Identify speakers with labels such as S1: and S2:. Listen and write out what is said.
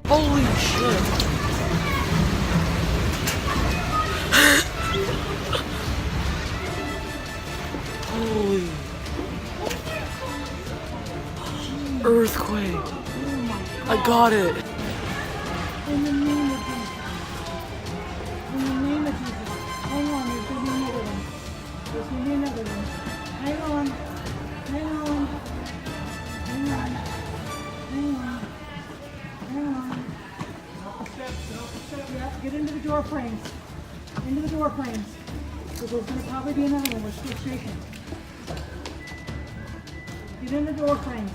S1: Holy shit! Holy earthquake! I got it!
S2: In the name of Jesus. In the name of Jesus. Hang on, there's going to be another one. There's going to be another one. Hang on. Hang on. Hang on. Hang on. Hang on. Yeah, get into the door frames. Into the door frames. Because there's going to probably be another one. We're still shaking. Get in the door frames.